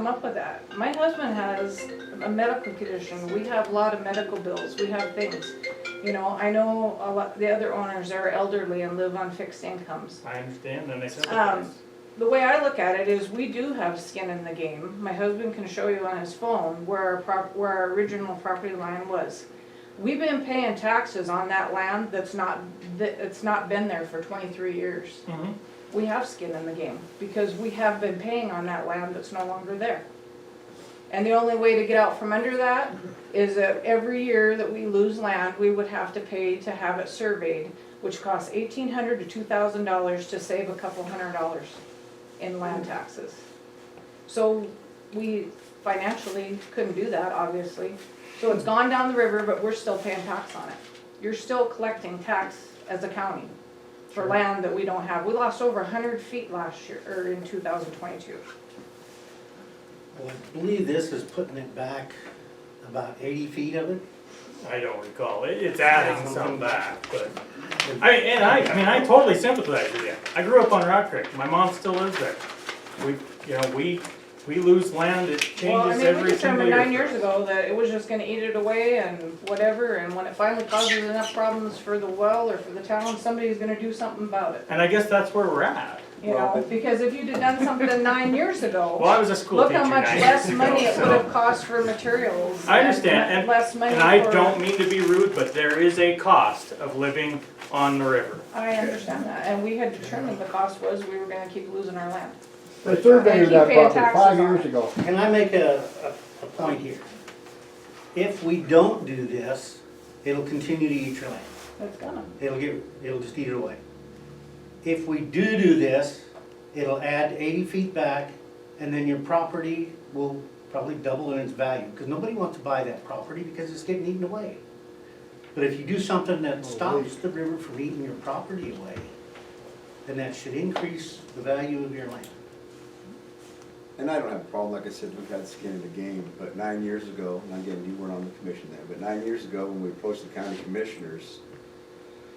come up with that. My husband has a medical condition. We have a lot of medical bills. We have things. You know, I know a lot, the other owners are elderly and live on fixed incomes. I understand, and I sympathize. The way I look at it is we do have skin in the game. My husband can show you on his phone where our original property line was. We've been paying taxes on that land it's not been there for 23 years. Mhm. We have skin in the game because we have been paying on that land that's no longer there. And the only way to get out from under that is that every year that we lose land, we would have to pay to have it surveyed, which costs $1,800 to $2,000 to save a couple $100 in land taxes. So we financially couldn't do that, obviously. So it's gone down the river, but we're still paying tax on it. You're still collecting tax as a county for land that we don't have. We lost over 100 feet last year, or in 2022. Well, I believe this is putting it back about 80 feet of it. I don't recall. It's adding some back, but I totally sympathize with you. I grew up on Rock Creek. My mom still lives there. We lose land. It changes we every single determined year. 9 years ago that it was just gonna eat it away and whatever, and when it finally causes enough problems for the well or for the town, somebody's gonna do something about it. And I guess that's where we're at. You know, because if you'd have done something 9 years ago, Well, I was a school look teacher how much 9 less years money ago, it would have cost for materials. I understand, and less money And I for- don't mean to be rude, but there is a cost of living on the river. I understand that, and we had determined the cost was we were gonna keep losing our land. They surveyed keep that paying property taxes 5 on years it. ago. Can I make a point here? If we don't do this, it'll continue to eat your land. It's gonna. It'll just eat it away. If we do this, it'll add 80 feet back, and then your property will probably double in its value, because nobody wants to buy that property because it's getting eaten away. But if you do something that stops the river from eating your property away, then that should increase the value of your land. And I don't have a problem, like I said, we've had skin in the game, but 9 years ago, and again, you weren't on the commission then, but 9 years ago, when we approached the county commissioners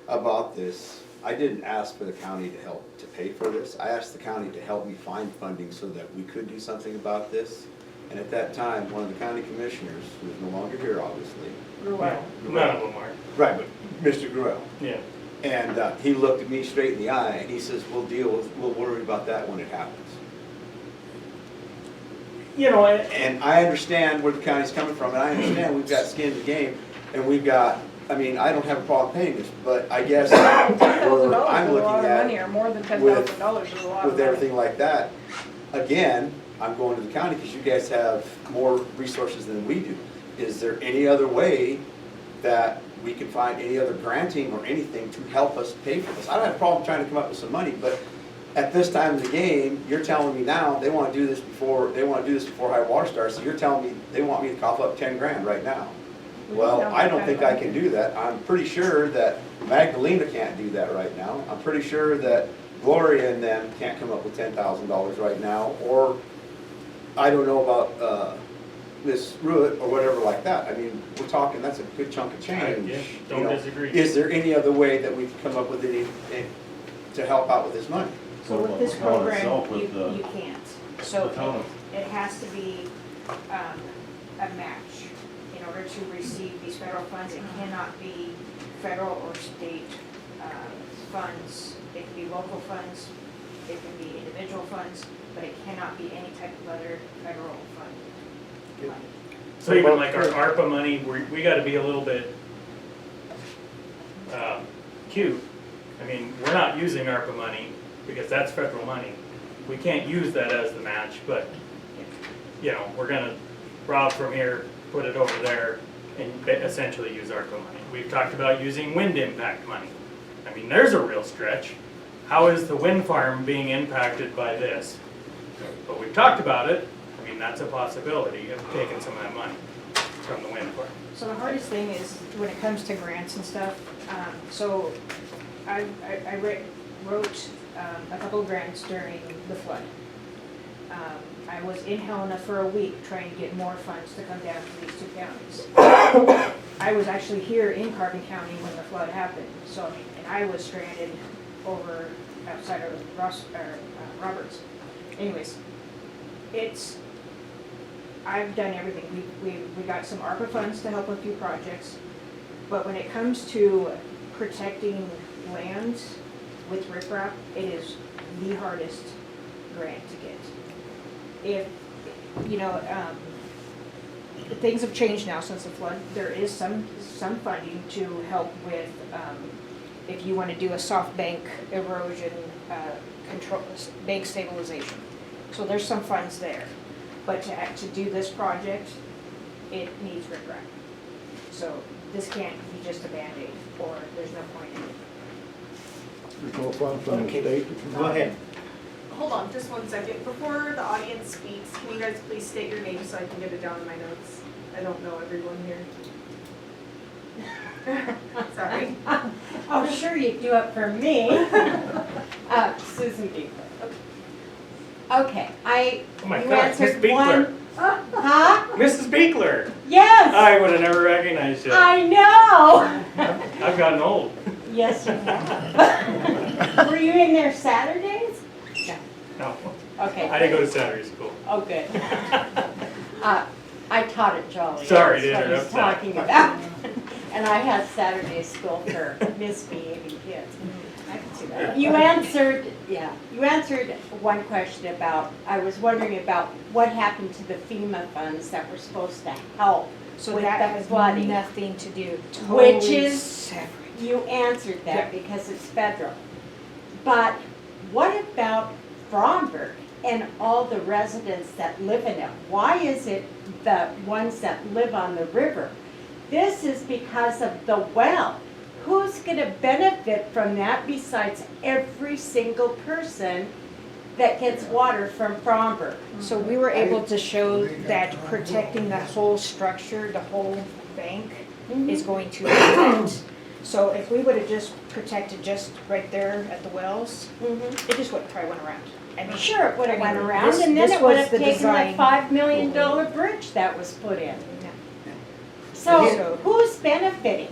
about this, I didn't ask for the county to help to pay for this. I asked the county to help me find funding so that we could do something about this. And at that time, one of the county commissioners, who is no longer here, obviously. Gruel. None of them are. Right, but Mr. Gruel. Yeah. And he looked at me straight in the eye and he says, we'll worry about that when it happens. You know, And I understand where the county's coming from, and I understand we've got skin in the game, and we've got, I mean, I don't have a problem paying this, but I guess $10,000 where I'm is a looking lot of money, at or more than $10,000 is a lot of with money. everything like that, again, I'm going to the county because you guys have more resources than we do. Is there any other way that we can find any other granting or anything to help us pay for this? I don't have a problem trying to come up with some money, but at this time of the game, you're telling me now they want to do this before high water starts. So you're telling me they want me to cough up 10 grand right now. Well, I don't think I can do that. I'm pretty sure that Magdalena can't do that right now. I'm pretty sure that Gloria and them can't come up with $10,000 right now. Or I don't know about Miss Ruitt or whatever like that. I mean, we're talking, that's a good chunk of change. don't disagree. Is there any other way that we can come up with any to help out with this money? So with this program, you can't. So the town it has to be a match in order to receive these federal funds. It cannot be federal or state funds. It can be local funds, it can be individual funds, but it cannot be any type of other federal fund money. So even like our ARPA money, we gotta be a little bit cute. I mean, we're not using ARPA money because that's federal money. We can't use that as the match, but, you know, we're gonna rob from here, put it over there, and essentially use ARPA money. We've talked about using wind impact money. I mean, there's a real stretch. How is the wind farm being impacted by this? But we've talked about it. I mean, that's a possibility of taking some of that money from the wind farm. So the hardest thing is when it comes to grants and stuff, so I wrote a couple of grants during the flood. I was in Helena for a week trying to get more funds to come down to these two counties. I was actually here in Carbon County when the flood happened, so I mean, and I was stranded over outside of Roberts. Anyways, I've done everything. We got some ARPA funds to help a few projects. But when it comes to protecting lands with riprap, it is the hardest grant to get. If, you know, things have changed now since the flood. There is some funding to help with, if you want to do a soft bank erosion control, bank stabilization. So there's some funds there. But to do this project, it needs riprap. So this can't be just a Band-Aid, or there's no point in it. There's no funds from the Okay. state to come Go out. ahead. Hold on, just one second. Before the audience speaks, can you guys please state your name so I can get it down in my notes? I don't know everyone here. Sorry. Oh, sure, you do it for me. Susan Beekler. Okay, Oh my you gosh, Miss answered Beekler. one. Huh? Mrs. Beekler. Yes, I would have never recognized you. I know. I've gotten old. Yes, you have. Were you in there Saturdays? No, Okay. I didn't go to Saturday school. Oh, good. I taught at Jolly. Sorry to That's what he's interrupt that. talking about. And I had Saturday school for misbehaving kids. I can see that. You answered, you answered one question about, I was wondering about what happened to the FEMA funds that were supposed to help So with that the has flooding. nothing to do, Which totally is- separate. You answered that Yeah. because it's federal. But what about Fromberg and all the residents that live in it? Why is it the ones that live on the river? This is because of the well. Who's gonna benefit from that besides every single person that gets water from Fromberg? So we were able to show that protecting the whole structure, the whole bank, is going to protect. So if we would have just protected just right there at the wells, Mhm. it just would probably went around. I mean, Sure, it would have I mean, went around this- and then this it would was have the taken the design. $5 million bridge that was put in. yeah. So So- who's benefiting?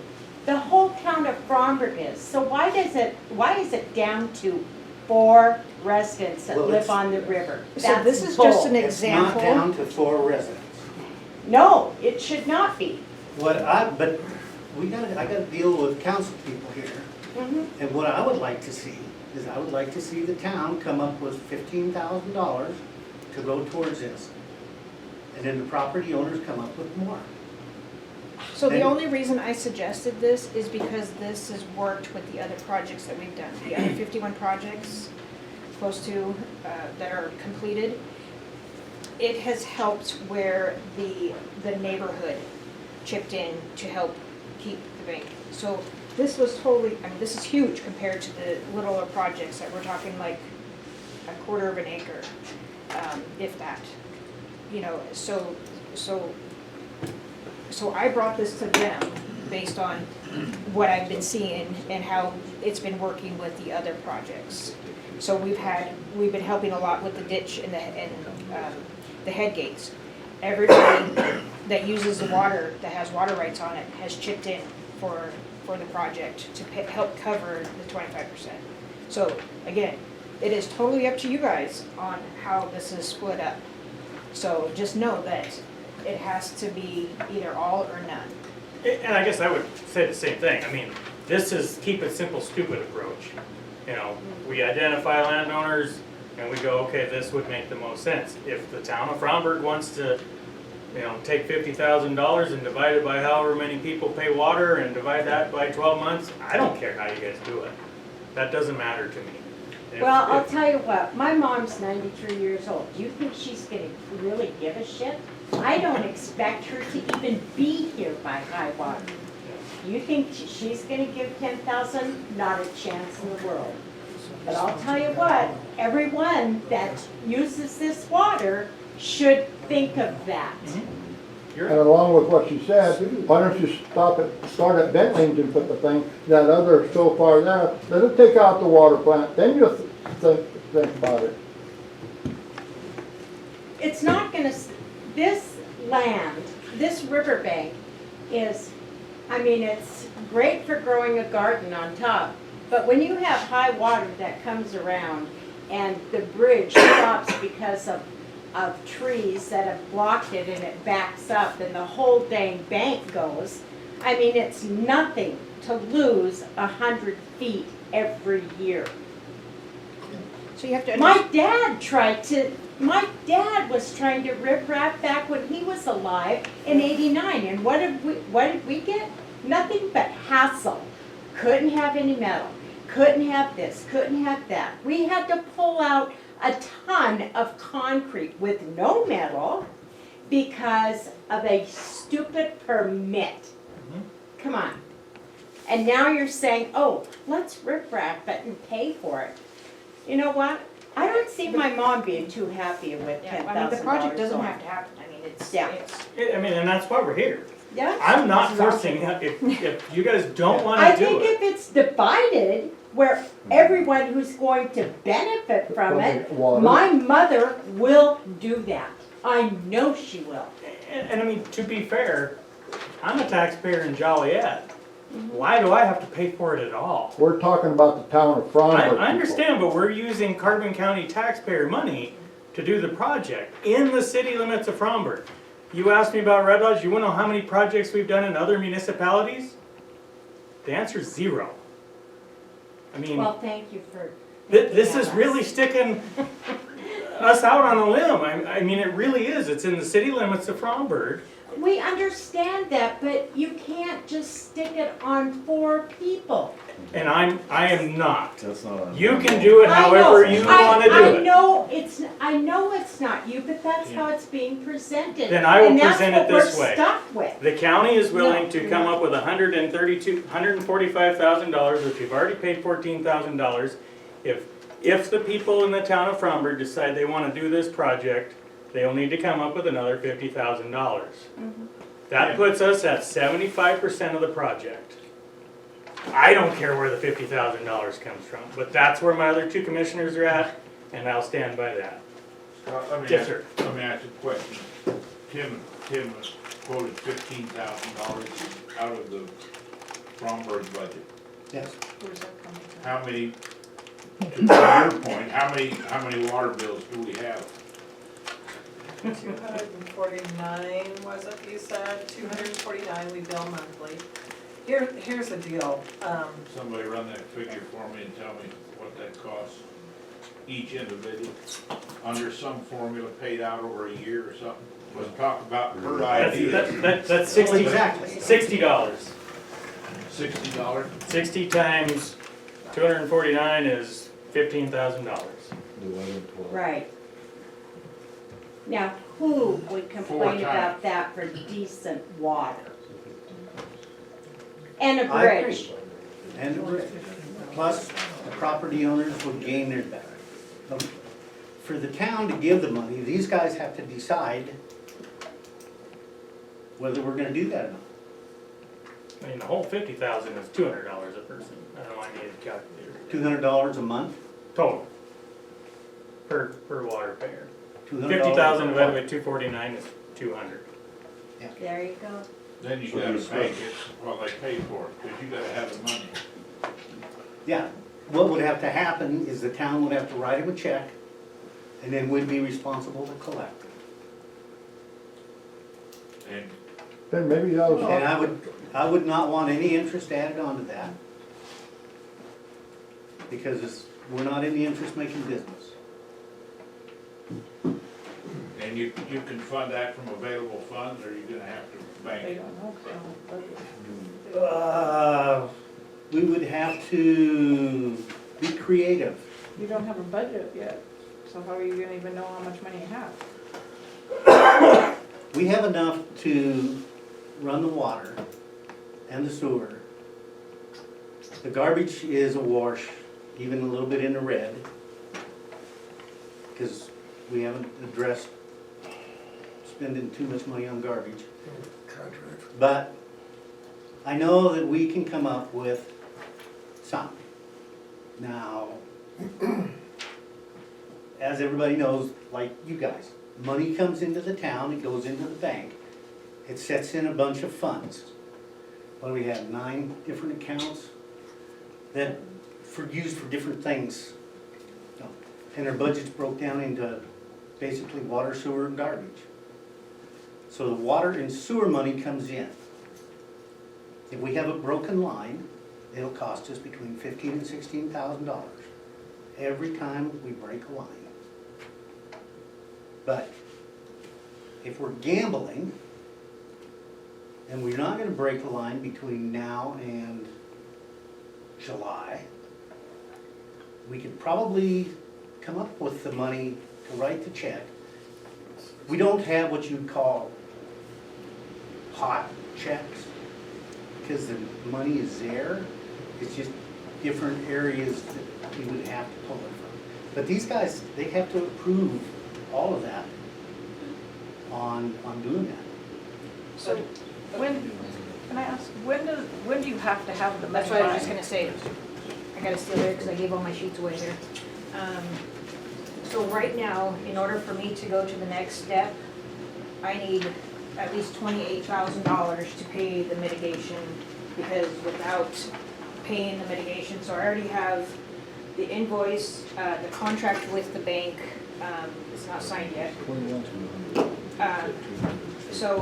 The whole town of Fromberg is. So why is it down to 4 residents that Well, live it's- on the river? So That's this is just bull. an It's not example. down to 4 residents. No, it should not be. But I gotta deal with council people here. Mhm. And what I would like to see is I would like to see the town come up with $15,000 to go towards this. And then the property owners come up with more. So the And- only reason I suggested this is because this has worked with the other projects that we've done. The other 51 projects, close to, that are completed. It has helped where the neighborhood chipped in to help keep the bank. So this was totally, I mean, this is huge compared to the littler projects that we're talking like a quarter of an acre, if that. You know, so I brought this to them based on what I've been seeing and how it's been working with the other projects. So we've been helping a lot with the ditch and the head gates. Everybody that uses the water, that has water rights on it, has chipped in for the project to help cover the 25%. So again, it is totally up to you guys on how this is split up. So just know that it has to be either all or none. And I guess I would say the same thing. I mean, this is keep it simple, stupid approach. You know, we identify landowners and we go, okay, this would make the most sense. If the town of Fromberg wants to, you know, take $50,000 and divide it by however many people pay water and divide that by 12 months, I don't care how you guys do it. That doesn't matter to me. Well, I'll tell you what, my mom's 93 years old. Do you think she's gonna really give a shit? I don't expect her to even be here by high water. You think she's gonna give 10,000? Not a chance in the world. But I'll tell you what, everyone that uses this water should think of that. And along with what she said, why don't you start at Bentley's and put the thing, that other so far there, let it take out the water plant, then you'll think about it. It's not gonna, this land, this riverbank is, I mean, it's great for growing a garden on top, but when you have high water that comes around and the bridge stops because of of trees that have blocked it and it backs up and the whole dang bank goes. I mean, it's nothing to lose 100 feet every year. So you have to. My dad was trying to rip rap back when he was alive in '89, and what did we get? Nothing but hassle. Couldn't have any metal, couldn't have this, couldn't have that. We had to pull out a ton of concrete with no metal because of a stupid permit. Come on. And now you're saying, oh, let's rip rap it and pay for it. You know what? I don't see my mom being too happy with Yeah, $10,000. I mean, the project doesn't going. have to happen, I mean, it's, Yeah. I mean, and that's why we're here. Yeah. I'm not This is forcing, if you guys don't I wanna do think it, if it's divided, where everyone who's going to benefit from it, Water. my mother will do that. I know she will. and I mean, to be fair, I'm a taxpayer in Joliet. Why do I have to pay for it at all? We're talking about the town of I Fromber. understand, but we're using Carbon County taxpayer money to do the project in the city limits of Fromberg. You asked me about Red Lodge, you wanna know how many projects we've done in other municipalities? The answer is 0. I mean, Well, thank you for. this thinking is of really us. sticking us out on a limb. I mean, it really is. It's in the city limits of Fromberg. We understand that, but you can't just stick it on 4 people. And I am not. That's not on. You can do it I know. however you wanna do I it. know it's not you, but that's how it's being presented. Then I will And that's present it what this we're way. stuck with. The county is willing No, to you're come not. up with $145,000, which we've already paid $14,000. If the people in the town of Fromberg decide they wanna do this project, they'll need to come up with another $50,000. That puts us at 75% of the project. I don't care where the $50,000 comes from, but that's where my other 2 commissioners are at, and I'll stand by that. Yes, sir. Let me ask you a question. Tim quoted $15,000 out of the Fromberg budget. Yes. Where's that coming from? How many, to your point, how many water bills do we have? 249 was it, you said? 249 we bill monthly. Here's the deal. Somebody run that figure for me and tell me what that costs each individual, under some formula paid out over a year or something. Let's talk about per idea. That's 60, Exactly. $60. $60? 60 times 249 is $15,000. Right. Now, who would 4 complain times. about that for decent water? And a I agree. bridge. And the bridge. Plus, the property owners would gain their back. For the town to give the money, these guys have to decide whether we're gonna do that or not. I mean, the whole 50,000 is $200 a person. I don't know, I need a calculator. $200 a month, Total. Per water payer. $200. 50,000 divided by 249 is 200. There you go. Then you gotta pay it while they pay for it, because you gotta have the money. Yeah, what would have to happen is the town would have to write him a check, and then we'd be responsible to collect it. And Then maybe that was. And I would not want any interest added onto that. Because we're not in the interest making business. and you can fund that from available funds, or you're gonna have to bank They it? don't know, 'cause they don't budget. We would have to be creative. You don't have a budget yet, so how are you gonna even know how much money you have? We have enough to run the water and the sewer. The garbage is a wash, even a little bit in the red. Because we haven't addressed spending too much money on garbage. But I know that we can come up with something. Now, as everybody knows, like you guys, money comes into the town, it goes into the bank. It sets in a bunch of funds. What do we have, 9 different accounts that used for different things. And our budget's broke down into basically water, sewer, and garbage. So the water and sewer money comes in. If we have a broken line, it'll cost us between $15,000 and $16,000 every time we break a line. But if we're gambling, and we're not gonna break a line between now and July, we could probably come up with the money to write the check. We don't have what you'd call hot checks, because the money is there. It's just different areas that we would have to pull it from. But these guys, they have to approve all of that on doing that. So when, can I ask, when do you have to have the money That's what I was by? just gonna say. I gotta steal there because I gave all my sheets away here. So right now, in order for me to go to the next step, I need at least $28,000 to pay the mitigation, because without paying the mitigation, so I already have the invoice, the contract with the bank, it's not signed yet. So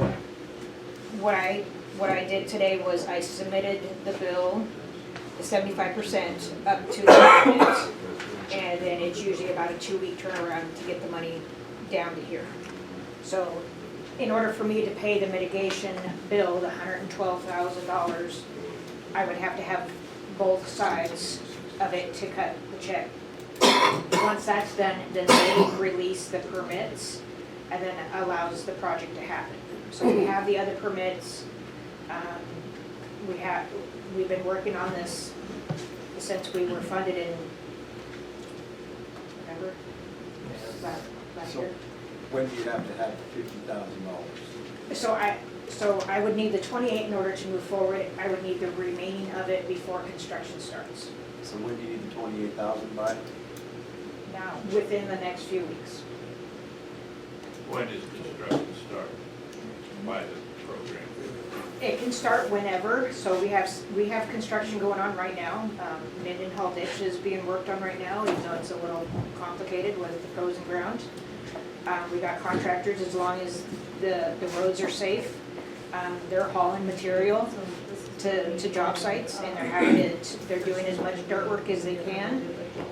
what I did today was I submitted the bill, the 75% up to the payment, and then it's usually about a 2-week turnaround to get the money down to here. So in order for me to pay the mitigation bill, the $112,000, I would have to have both sides of it to cut the check. Once that's done, then they release the permits, and then it allows the project to happen. So we have the other permits. We've been working on this since we were funded in November last year. When do you have to have $50,000? So I would need the 28 in order to move forward. I would need the remaining of it before construction starts. So when do you need the 28,000 by? Now, within the next few weeks. When does construction start by the program? It can start whenever, so we have construction going on right now. Minden Hall ditch is being worked on right now, even though it's a little complicated with the frozen ground. We got contractors, as long as the roads are safe, they're hauling material to job sites, and they're doing as much dirt work as they can.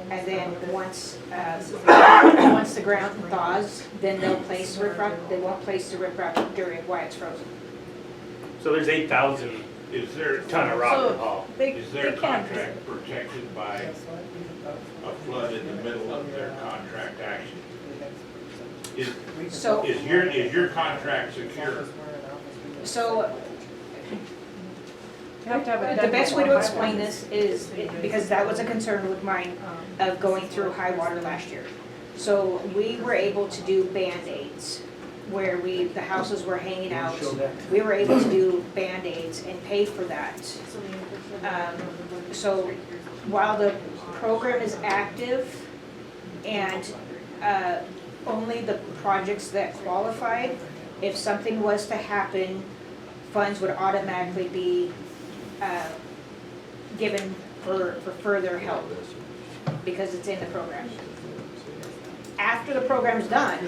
And then once the ground thaws, then they'll place riprap. They won't place the riprap during while it's frozen. So there's 8,000 Is there, ton of rock to So- haul. is their They can't- contract protected by a flood in the middle of their contract action? So, Is your contract secure? so You have to have it the done best way to before explain this is, because that was a concern with mine of going through high water last year. So we were able to do Band-Aids where the houses were hanging out. We were able to do Band-Aids and pay for that. So while the program is active and only the projects that qualified, if something was to happen, funds would automatically be given for further help because it's in the program. After the program's done,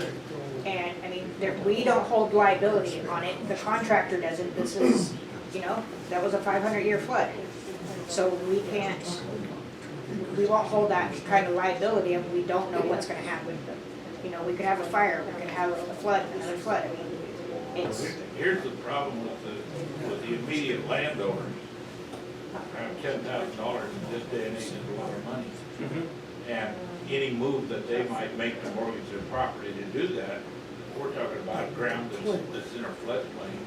and I mean, we don't hold liability on it, the contractor doesn't. This is, that was a 500-year flood. So we won't hold that kind of liability if we don't know what's gonna happen. We could have a fire, we could have a flood, another flood. I mean, it's, Here's the problem with the immediate landowners. $10,000 in this day and age is a lot of money. And any move that they might make to mortgage their property to do that, we're talking about ground that's in our floodplain.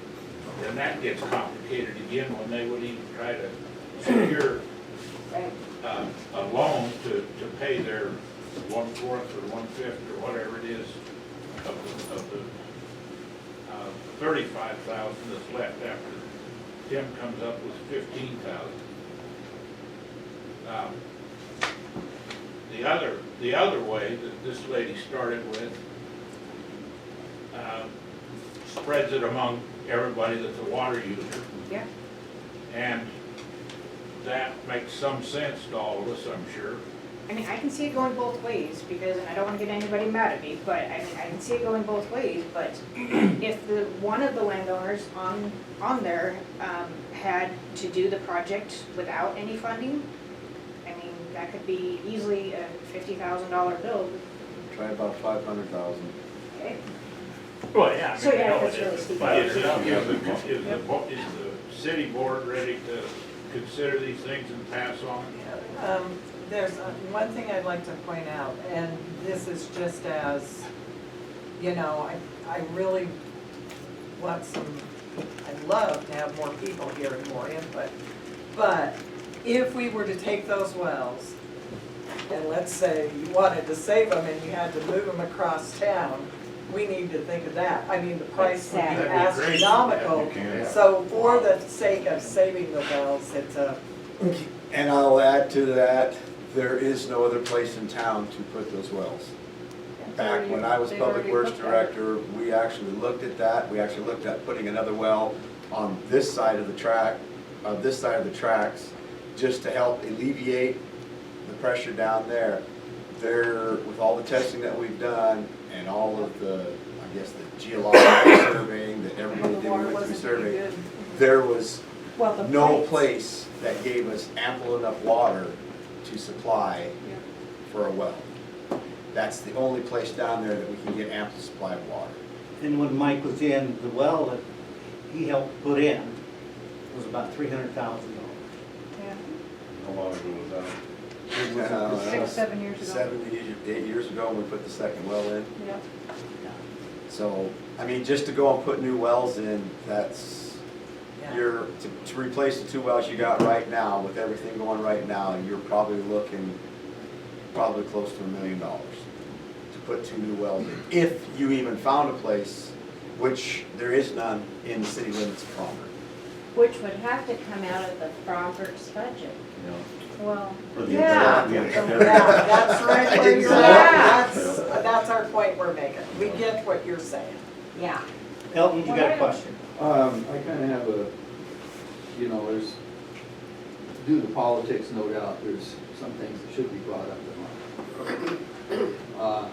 Then that gets complicated again when they would even try to secure a loan to pay their 1/4 or 1/5 or whatever it is of the 35,000 that's left after Tim comes up with 15,000. The other way that this lady started with spreads it among everybody that's a water user. yeah. And that makes some sense to all of us, I'm sure. I mean, I can see it going both ways, because, and I don't wanna get anybody mad at me, but I mean, I can see it going both ways, but if the, one of the landowners on there, had to do the project without any funding, I mean, that could be easily a $50,000 bill, Try about 500,000. okay? Well, yeah, I So, mean, yeah, I know that's it really is, steep. but Is the city board ready to consider these things and pass on? There's one thing I'd like to point out, and this is just as, you know, I really want some, I'd love to have more people here and more input. But if we were to take those wells, and let's say you wanted to save them and you had to move them across town, we need to think of that. I mean, the price would be That'd be great. astronomical. You can. So for the sake of saving the wells, it's a, And I'll add to that, there is no other place in town to put those wells. Back when I was They've Public already Works looked at it. Director, we actually looked at that. We actually looked at putting another well on this side of the track, this side of the tracks, just to help alleviate the pressure down there. There, with all the testing that we've done and all of the, I guess, the geological surveying that everybody The did, water we went through wasn't very survey, good. there was Well, the no pipes- place that gave us ample enough water to supply Yeah. for a well. That's the only place down there that we can get ample supply of water. And when Mike was in, the well that he helped put in was about $300,000. Yeah. How long ago was that? 6, 7 years ago. 7, 8 years ago, when we put the second well in. Yep. So, I mean, just to go and put new wells in, that's, yeah. to replace the 2 wells you got right now, with everything going right now, you're probably looking probably close to $1 million to put 2 new wells in. If you even found a place, which there is none in the city limits of Palmer. Which would have to come out of the Fromberg's budget. Well, For the yeah. entire- Yeah, that's right where you're Exactly. at. That's our point we're making. We get what you're saying. Yeah. Elton, you got a question? I kinda have a, you know, there's, due to politics, no doubt, there's some things that should be brought up in line.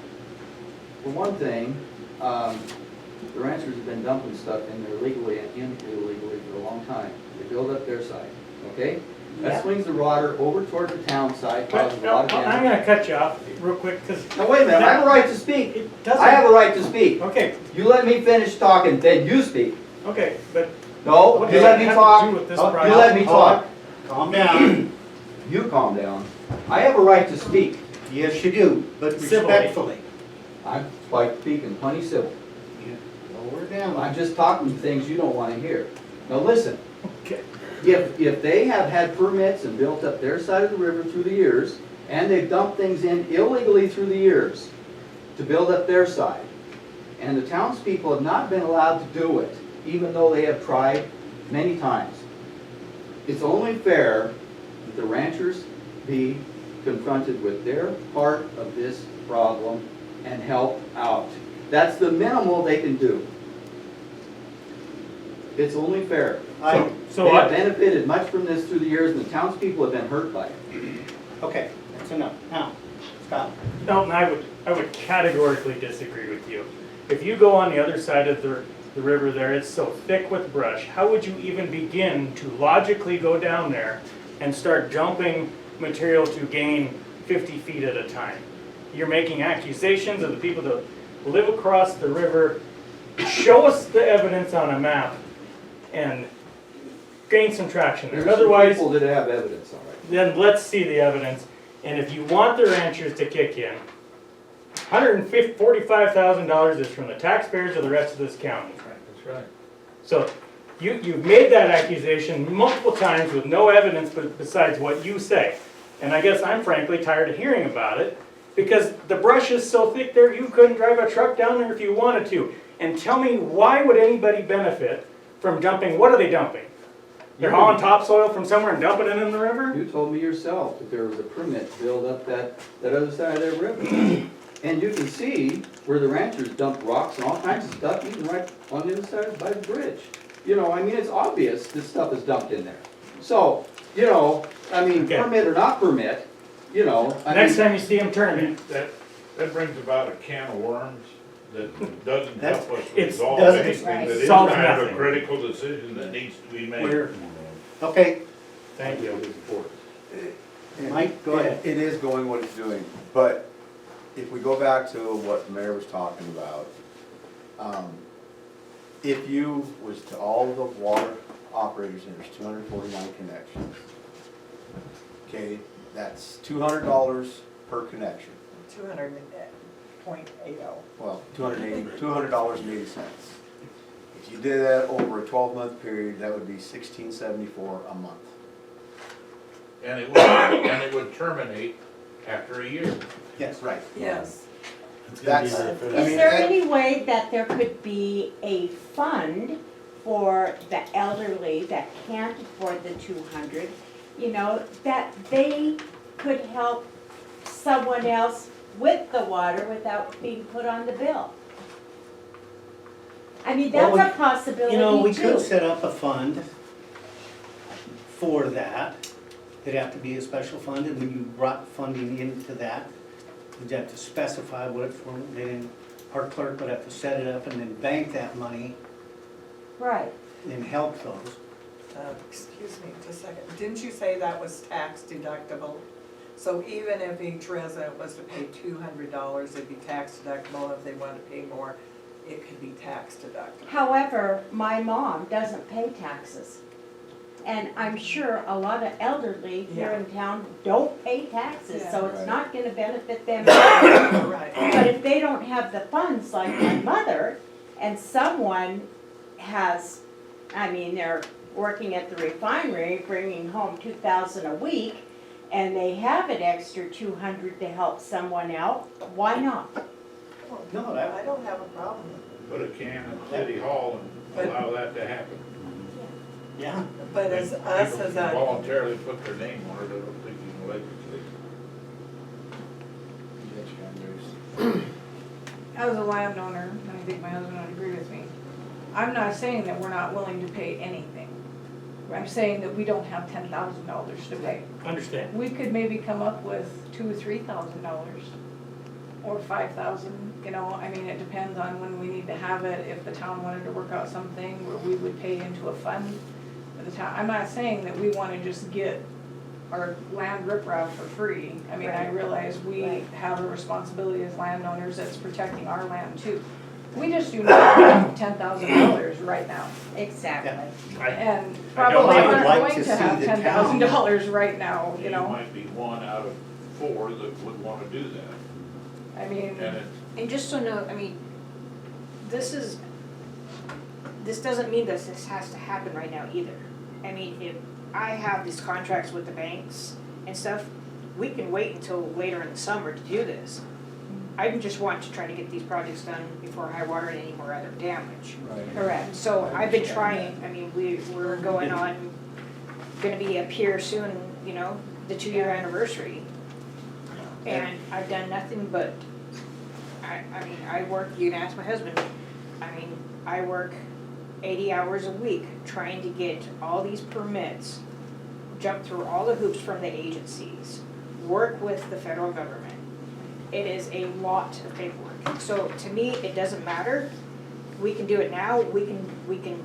For one thing, the ranchers have been dumping stuff in there legally and illegally for a long time. They build up their side, okay? That Yep. swings the water over toward the town side, But, causes a no, lot of I'm damage. gonna cut you off real quick, because Now, wait a minute, I have a right to speak. it doesn't. I have a right to speak. Okay, You let me finish talking, then you speak. okay, but No, what you does let that me have talk. to do with this Oh, You project? let me talk. Calm down. You calm down. I have a right to speak. Yes, you do, but Civilly. respectfully. I'm like speaking plenty civil. Lower down. I'm just talking things you don't want to hear. Now listen, Okay. if they have had permits and built up their side of the river through the years, and they've dumped things in illegally through the years to build up their side, and the townspeople have not been allowed to do it, even though they have tried many times, it's only fair that the ranchers be confronted with their part of this problem and help out. That's the minimal they can do. It's only fair. So They have I, benefited much from this through the years, and the townspeople have been hurt by it. Okay, that's enough. Now, Scott. Elton, I would categorically disagree with you. If you go on the other side of the river there, it's so thick with brush, how would you even begin to logically go down there and start dumping material to gain 50 feet at a time? You're making accusations of the people that live across the river. Show us the evidence on a map and gain some traction there. There's some Otherwise, people that have evidence, all right. then let's see the evidence. And if you want the ranchers to kick in, $145,000 is from the taxpayers of the rest of this county. That's right. So you've made that accusation multiple times with no evidence besides what you say. And I guess I'm frankly tired of hearing about it because the brush is so thick there you couldn't drive a truck down there if you wanted to. And tell me, why would anybody benefit from dumping? What are they dumping? They're hauling topsoil from somewhere and dumping it in the river? You told me yourself that there was a permit to build up that other side of that river. And you can see where the ranchers dumped rocks and all kinds of stuff, even right on the other side by the bridge. You know, I mean, it's obvious this stuff is dumped in there. So, you know, I mean, Okay. permit or not permit, you know, I Next mean, time you see them turning, That brings about a can of worms that doesn't That's- help us it's- resolve doesn't- anything, Right. that is Solves kind of a nothing. critical decision that needs to be made. We're, okay, thank you. Mike, go ahead. It is going what it's doing, but if we go back to what the mayor was talking about, if you was to all the water operators, and there's 249 connections, okay, that's $200 per connection. 200.80. Well, $200.80. If you did that over a 12-month period, that would be $16.74 a month. And it would terminate after a year. Yes. Right. Yes. That's, Is there any way that there could be a fund for the elderly that can't afford the 200, you know, that they could help someone else with the water without being put on the bill? I mean, that's Well, a possibility You know, we too. could set up a fund for that. It'd have to be a special fund, and when you brought funding into that, you'd have to specify what it's for, then our clerk would have to set it up and then bank that money Right. and help those. Excuse me, just a second. Didn't you say that was tax deductible? So even if each resident was to pay $200, it'd be tax deductible. If they wanted to pay more, it could be tax deductible. However, my mom doesn't pay taxes. And I'm sure a lot of elderly here Yeah. in town don't pay taxes, so it's Right. not gonna benefit them. Right. But if they don't have the funds like my mother, and someone has, I mean, they're working at the refinery, bringing home 2,000 a week, and they have an extra 200 to help someone out, why not? No, that- I don't have a problem. Put a can at City Hall and allow that to happen. Yeah. But as us as a, Voluntarily put their name on it, I don't think you can legislate. As a landowner, and I think my husband would agree with me, I'm not saying that we're not willing to pay anything. I'm saying that we don't have $10,000 to pay. Understand. We could maybe come up with $2,000 or $3,000 or $5,000, you know, I mean, it depends on when we need to have it. If the town wanted to work out something where we would pay into a fund for the town. I'm not saying that we wanna just get our land riprap for free. I mean, I realize we Right. have a responsibility as landowners that's protecting our land too. We just do not have $10,000 right now. Exactly. And I probably don't- I would aren't like going to to see have the $10,000 right now, you You know? might be one out of 4 that would wanna do that. I mean, And it, And just so know, I mean, this doesn't mean that this has to happen right now either. I mean, if I have these contracts with the banks and stuff, we can wait until later in the summer to do this. I just want to try to get these projects done before high water and any more other damage. Right. Correct. So I've been trying, I mean, we're going on, gonna be up here soon, you know, the 2-year anniversary. And I've done nothing but, I mean, I work, you can ask my husband, I mean, I work 80 hours a week trying to get all these permits, jump through all the hoops from the agencies, work with the federal government. It is a lot of paperwork. So to me, it doesn't matter. We can do it now, we can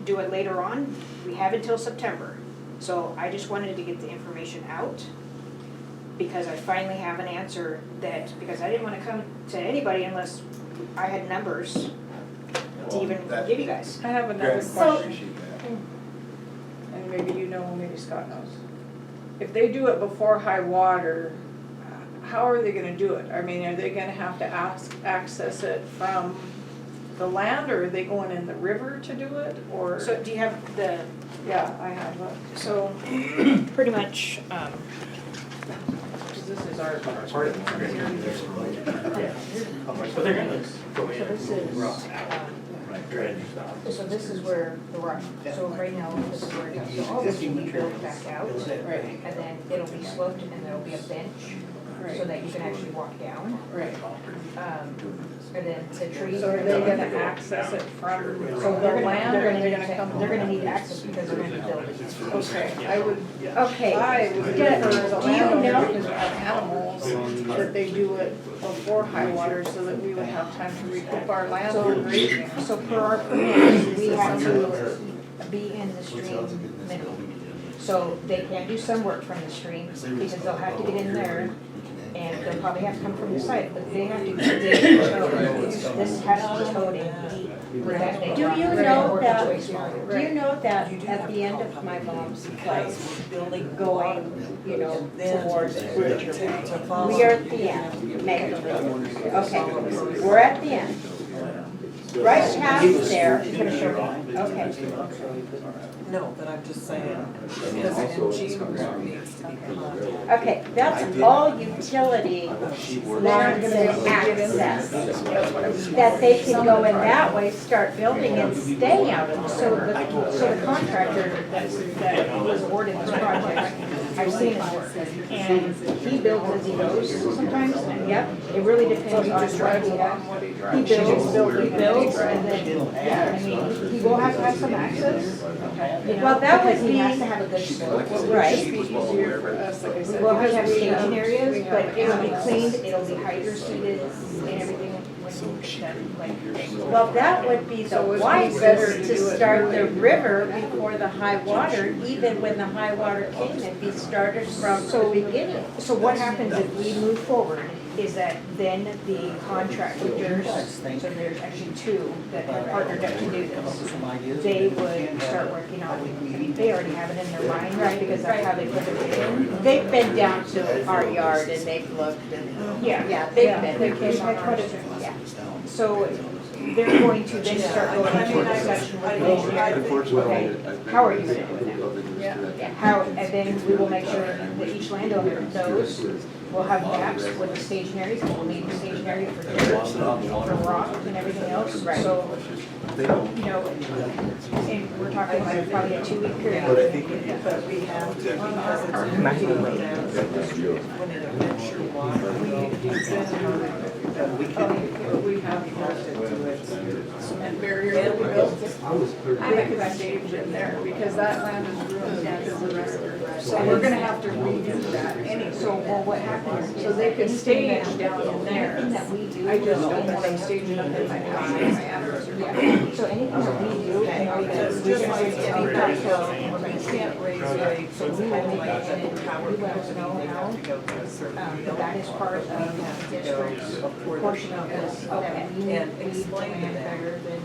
do it later on. We have until September. So I just wanted to get the information out because I finally have an answer because I didn't want to come to anybody unless I had numbers to even give you guys. I have another Grant, So- question, appreciate that. and maybe you know, maybe Scott knows. If they do it before high water, how are they gonna do it? I mean, are they gonna have to access it from the land, or are they going in the river to do it, or? So do you have the, Yeah, I have, so pretty much, 'cause this is our Part of it. Yeah. But they're gonna go in. so this is, Dredge stuff. so this is where the rock, so right now, this is where it is. So all this will be built back out, Is it? right. and then it'll be sloped, and there'll be a bench so that you can actually walk down. Right. And then the trees. So are they gonna access it from, So they're gonna, land, they're or are gonna they need gonna to, come? they're gonna need access because they're gonna be building. Okay, I would, Okay, I would do prefer the you landowner, know, because we have animals, that they do it before high water, so that we would have time to recoup our land So- for grazing. So per our permit, we have to be in the stream minimum. So they can't do some work from the stream because they'll have to get in there and they'll probably have to come from the site, but they have to, this has to be towed in deep. with that they- Do you they're gonna know work that- its way smarter. do you know that at the end of my mom's place, going, you know, towards Bridger Way, we are at the end, make a little, okay, we're at the end. Right past there, She's gonna show you. okay, No, but I'm just saying, because then G needs to be contacted. okay, that's all utility lands and access. That they can go in that way, start building and stay out of So the. the contractor that was awarded this project, I've seen his work. And he builds as he goes sometimes, and yep, it really depends on Just what drives he along has. what he He drives. builds, and then, yeah, I mean, he will have to have some access, you know, Well, that would because he has be- to have a good slope. Right. It'd just be easier for us, like I We said. will have to have because we staging areas, we but have it'll be animals. cleaned, it'll be hydro seeded and everything Well, that would be the So it'd be better wisest to to do it start the early. river before the high water, even when the high water came, it'd be started from the beginning. So what happens if we move forward is that then the contractors, so there's actually two that have partnered up to do this. They would start working on, I mean, they already have it in their mind, right, because that's how they put it in. They've been down to our yard and they've looked and, Yeah, yeah, they've yeah, been. they've had quite a, Yeah. so they're going to then start going into a discussion with the engineer. Okay, how are you gonna do it now? Yeah. How, and then we will make sure that each landowner knows, we'll have maps with the staging areas, we'll need the staging area for dirt, for rock and everything else, so, you know, and we're talking about probably a 2-week period. But we have to, because it's really down when it affects your water, we have to do it. Cement barrier that we built. I think it's staged in there, because that land is ruined because the rest of it. So we're gonna have to redo that anyway. So, well, what happens? So they could stage down in Anything there. that we do. I just don't want them staging up in my house, my address. Yeah, so anything that we do, I know that we Just like any can hotel, you can't raise rates, so we will make it power we let us know company, they how, have to go through a certain but deal. that is part of We have the to go district's before the portion of this, that we need and explain to land them. better And- than.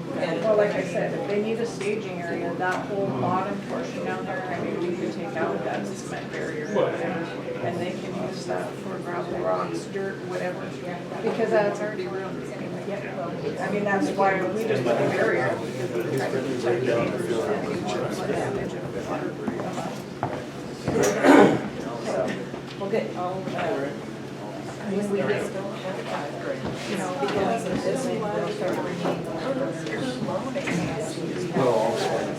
Well, like I said, if they need a staging area, that whole bottom portion down there, I mean, we could take out that cement barrier or whatever, and they can use that for gravel, rocks, dirt, whatever, because that's already ruined anyway. I mean, that's why we just put a barrier, because we try to protect the neighbors and future damage of water. So, Well, good, I'll, when we get, you know, because this is when we'll start bringing Yes.